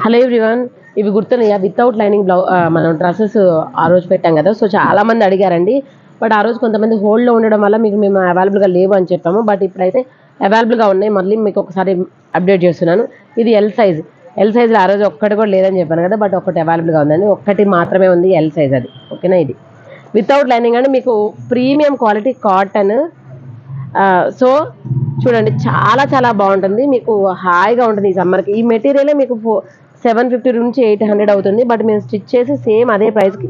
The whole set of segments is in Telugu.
హలో ఎవ్రీవన్, ఇవి గుర్తున్నాయా? వితౌట్ లైనింగ్ మనం డ్రెస్సెస్ ఆ రోజు పెట్టాం కదా. సో చాలామంది అడిగారండి. బట్ ఆ రోజు కొంతమంది హోల్డ్లో ఉండడం వల్ల మేము అవైలబుల్గా లేవు అని చెప్పాము. బట్ ఇప్పుడైతే అవైలబుల్గా ఉన్నాయి. మళ్ళీ మీకు ఒకసారి అప్డేట్ చేస్తున్నాను. ఇది ఎల్ సైజ్. ఎల్ సైజ్లో ఆ రోజు ఒక్కటి కూడా లేదని చెప్పాను కదా. బట్ ఒకటి అవైలబుల్గా ఉందండి. ఒక్కటి మాత్రమే ఉంది ఎల్ సైజ్, అది ఓకేనా. ఇది వితౌట్ లైనింగ్ అంటే మీకు ప్రీమియం క్వాలిటీ కాటన్. సో చూడండి, చాలా చాలా బాగుంటుంది. మీకు హాయిగా ఉంటుంది ఈ సమ్మర్కి. ఈ మెటీరియలే మీకు 750 నుంచి 800 అవుతుంది. బట్ మేము స్టిచ్ చేసి సేమ్ అదే ప్రైస్కి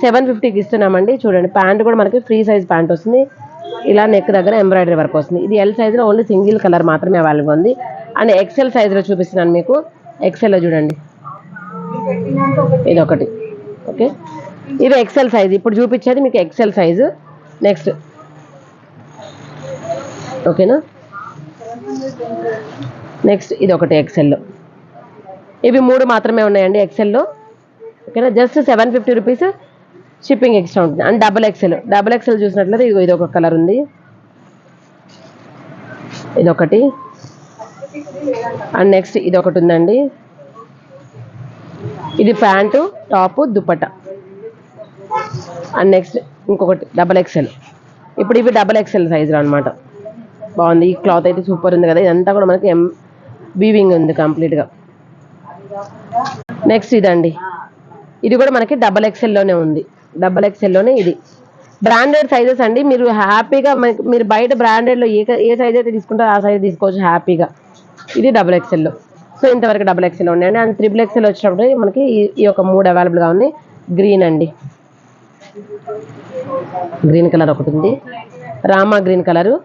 750కి ఇస్తున్నామండి. చూడండి, ప్యాంట్ కూడా మనకి ఫ్రీ సైజ్ ప్యాంట్ వస్తుంది. ఇలా నెక్ దగ్గర ఎంబ్రాయిడరీ వర్క్ వస్తుంది. ఇది ఎల్ సైజ్లో ఓన్లీ సింగిల్ కలర్ మాత్రమే అవైలబుల్ ఉంది. అండ్ ఎక్సెల్ సైజ్లో చూపిస్తున్నాను మీకు. ఎక్సెల్లో చూడండి, ఇది ఒకటి. ఓకే, ఇది ఎక్సెల్ సైజ్. ఇప్పుడు చూపించేది మీకు ఎక్సెల్ సైజు. నెక్స్ట్ ఓకేనా. నెక్స్ట్ ఇది ఒకటి ఎక్సెల్లో. ఇవి 3 మాత్రమే ఉన్నాయండి ఎక్సెల్లో. ఓకేనా, జస్ట్ 750 రూపీస్ షిప్పింగ్ ఎక్స్ట్రా ఉంటుంది. అండ్ డబుల్ ఎక్సెల్ చూసినట్లయితే ఇది ఒక కలర్ ఉంది. ఇదొకటి. అండ్ నెక్స్ట్ ఇది ఒకటి ఉందండి. ఇది pant, top, dupatta. And next ఇంకొకటి డబల్ ఎక్సెల్. ఇప్పుడు ఇవి డబల్ ఎక్సెల్ సైజులో అనమాట. బాగుంది. ఈ క్లాత్ అయితే సూపర్ ఉంది కదా. ఇదంతా కూడా మనకి వీవింగ్ ఉంది కంప్లీట్గా. నెక్స్ట్ ఇదండి. ఇది కూడా మనకి డబల్ ఎక్సెల్లోనే ఉంది. డబల్ ఎక్సెల్లోనే ఇది బ్రాండెడ్ సైజెస్ అండి. మీరు హ్యాపీగా మీరు బయట బ్రాండెడ్లో ఏ సైజ్ అయితే తీసుకుంటారో ఆ సైజ్ తీసుకోవచ్చు హ్యాపీగా. ఇది డబల్ ఎక్సెల్లో. సో ఇంతవరకు డబల్ ఎక్సెల్ ఉన్నాయండి. అండ్ ట్రిపుల్ ఎక్సెల్ వచ్చినప్పుడు మనకి ఈ యొక్క 3 అవైలబుల్గా ఉన్నాయి. గ్రీన్ అండి, గ్రీన్ కలర్ ఒకటి ఉంది. రామా గ్రీన్ కలరు,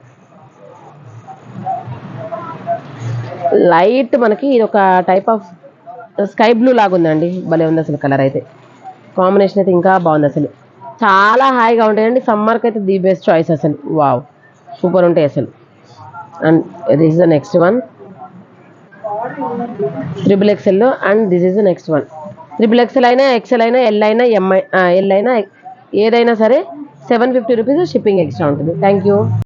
లైట్ మనకి ఇది ఒక టైప్ ఆఫ్ స్కై బ్లూ లాగా ఉందండి. భలే ఉంది అసలు. కలర్ అయితే కాంబినేషన్ అయితే ఇంకా బాగుంది అసలు. చాలా హాయిగా ఉంటాయండి. సమ్మర్కి అయితే ది బెస్ట్ చాయిస్ అసలు. వావ్, సూపర్ ఉంటాయి అసలు. And this is the next one, triple ఎక్సెల్లో. And this is the next one. Triple XL అయినా, ఎక్సెల్ అయినా, ఎల్ అయినా, ఎల్ అయినా ఏదైనా సరే 750 రూపీస్ షిప్పింగ్ ఎక్స్ట్రా ఉంటుంది. Thank you.